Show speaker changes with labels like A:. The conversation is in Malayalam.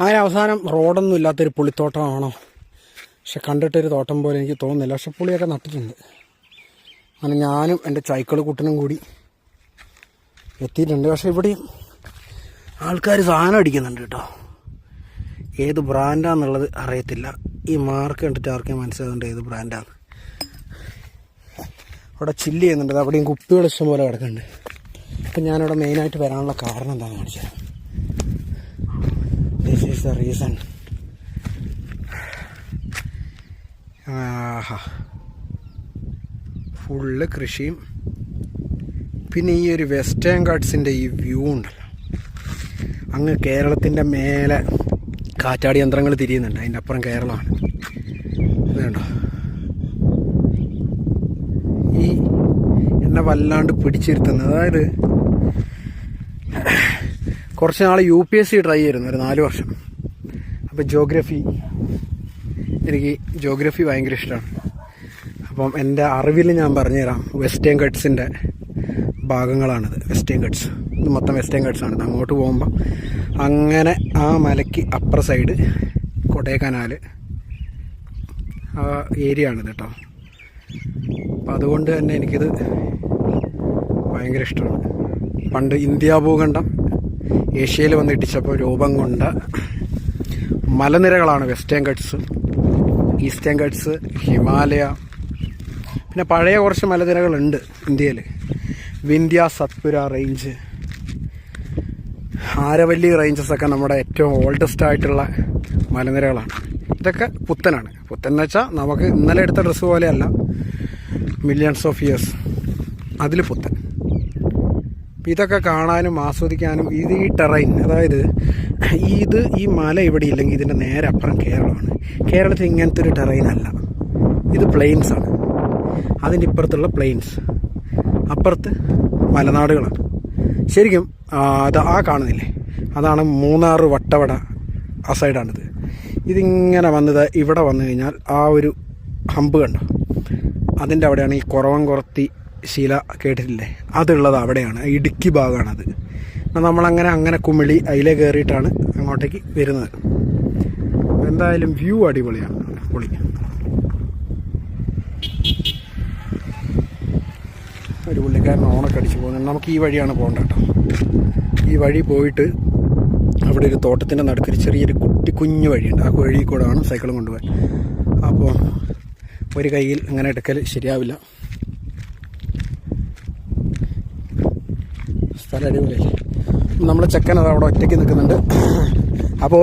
A: അങ്ങനെ അവസാനം റോഡൊന്നും ഇല്ലാത്തൊരു പുളിത്തോട്ടമാണോ, പക്ഷെ കണ്ടിട്ടൊരു തോട്ടം പോലെ എനിക്ക് തോന്നുന്നില്ല. പക്ഷെ പുളിയൊക്കെ നട്ടിട്ടുണ്ട്. അങ്ങനെ ഞാനും എൻ്റെ സൈക്കിൾ കുട്ടനും കൂടി എത്തിയിട്ടുണ്ട്. പക്ഷെ ഇവിടെയും ആൾക്കാർ സാധനം അടിക്കുന്നുണ്ട് കേട്ടോ. ഏത് ബ്രാൻഡാന്നുള്ളത് അറിയത്തില്ല. ഈ മാർക്ക് കണ്ടിട്ട് ആർക്കും മനസ്സിലാകുന്നുണ്ട് ഏത് ബ്രാൻഡാണ്. അവിടെ ചില്ല് ചെയ്യുന്നുണ്ട്. അവിടെയും കുപ്പികൾ ഇഷ്ടം പോലെ കിടക്കുന്നുണ്ട്. അപ്പം ഞാനിവിടെ മെയിനായിട്ട് വരാനുള്ള കാരണം എന്താണെന്ന് കാണിച്ചാൽ, this is the reason. Full കൃഷിയും പിന്നെ ഈ ഒരു വെസ്റ്റേൺ ഗാട്ട്സിൻ്റെ ഈ വ്യൂ ഉണ്ടല്ലോ, അങ്ങ് കേരളത്തിൻ്റെ മേലെ കാറ്റാടി യന്ത്രങ്ങൾ തിരിയുന്നുണ്ട്. അതിൻ്റെ അപ്പുറം കേരളമാണ്. ഇതുണ്ടോ, ഈ എന്നെ വല്ലാണ്ട് പിടിച്ചിരുത്തുന്നത്. അതായത് കുറച്ച് നാൾ UPSC ട്രൈ ചെയ്തിരുന്നു, ഒരു 4 വർഷം. അപ്പോൾ എനിക്ക് ജോഗ്രഫി ഭയങ്കര ഇഷ്ടമാണ്. അപ്പം എൻ്റെ അറിവിൽ ഞാൻ പറഞ്ഞുതരാം. വെസ്റ്റേൺ ഗട്ട്സിൻ്റെ ഭാഗങ്ങളാണിത്. വെസ്റ്റേൺ ഗട്ട്സ് ഇത് മൊത്തം വെസ്റ്റേൺ ഗട്ട്സാണ്. അങ്ങോട്ട് പോകുമ്പോൾ അങ്ങനെ ആ മലയ്ക്ക് അപ്പുറ സൈഡ് കൊടൈക്കനാൽ ആ ഏരിയ ആണിത് കേട്ടോ. അപ്പം അതുകൊണ്ട് തന്നെ എനിക്കിത് ഭയങ്കര ഇഷ്ടമാണ്. പണ്ട് ഇന്ത്യ ഭൂഖണ്ഡം ഏഷ്യയിൽ വന്ന് ഇടിച്ചപ്പോൾ രൂപം കൊണ്ട മലനിരകളാണ് വെസ്റ്റേൺ ഗട്ട്സ്, ഈസ്റ്റേൺ ഗട്ട്സ്, ഹിമാലയ. പിന്നെ പഴയ കുറച്ച് മലനിരകളുണ്ട് ഇന്ത്യയിൽ. വിന്ധ്യ സത്പുര റേഞ്ച്, ആരവല്ലി റേഞ്ചസൊക്കെ നമ്മുടെ ഏറ്റവും ഓൾഡസ്റ്റ് ആയിട്ടുള്ള മലനിരകളാണ്. ഇതൊക്കെ പുത്തനാണ്. പുത്തൻ എന്ന് വെച്ചാൽ നമുക്ക് ഇന്നലെ എടുത്ത ഡ്രസ്സ് പോലെയല്ല, മില്യൺസ് ഓഫ് ഇയേഴ്സ് അതിൽ പുത്തൻ. ഇതൊക്കെ കാണാനും ആസ്വദിക്കാനും ഈ ടെറൈൻ, അതായത് ഈ മല ഇവിടെ ഇല്ലെങ്കിൽ ഇതിൻ്റെ നേരെ അപ്പുറം കേരളമാണ്. കേരളത്തിൽ ഇങ്ങനത്തെ ഒരു ടെറൈൻ അല്ല. ഇത് പ്ലെയിൻസാണ്. അതിൻ്റെ ഇപ്പുറത്തുള്ള പ്ലെയിൻസ്, അപ്പുറത്ത് മലനാടുകളാണ്. ശരിക്കും അത് കാണുന്നില്ലേ, അതാണ് മൂന്നാർ വട്ടവട, ആ സൈഡാണിത്. ഇതിങ്ങനെ വന്നത് ഇവിടെ വന്നു കഴിഞ്ഞാൽ ആ ഒരു ഹമ്പ് കണ്ടോ, അതിൻ്റെ അവിടെയാണ് ഈ കുറവൻകുറത്തി ശില കേട്ടിട്ടില്ലേ, അതുള്ളത് അവിടെയാണ്. ഇടുക്കി ഭാഗമാണത്. നമ്മളങ്ങനെ കുമിളി അതിലേ കയറിയിട്ടാണ് അങ്ങോട്ടേക്ക് വരുന്നത്. എന്തായാലും വ്യൂ അടിപൊളിയാണ്, പൊളി. ഒരു പുള്ളിക്കാരൻ ഓണൊക്കെ അടിച്ച് പോകുന്നുണ്ട്. നമുക്ക് ഈ വഴിയാണ് പോകേണ്ടത് കേട്ടോ. ഈ വഴി പോയിട്ട് അവിടെ ഒരു തോട്ടത്തിൻ്റെ നടുക്കൊരു ചെറിയൊരു കുഞ്ഞു വഴിയുണ്ട്. ആ വഴി കൂടെ വേണം സൈക്കിളും കൊണ്ടുപോകാൻ. അപ്പോൾ ഒരു കയ്യിൽ അങ്ങനെ എടുക്കൽ ശരിയാവില്ല. സ്ഥലം അടിപൊളിയല്ലേ. നമ്മളെ ചെക്കൻ അത് അവിടെ ഒറ്റയ്ക്ക് നിൽക്കുന്നുണ്ട്.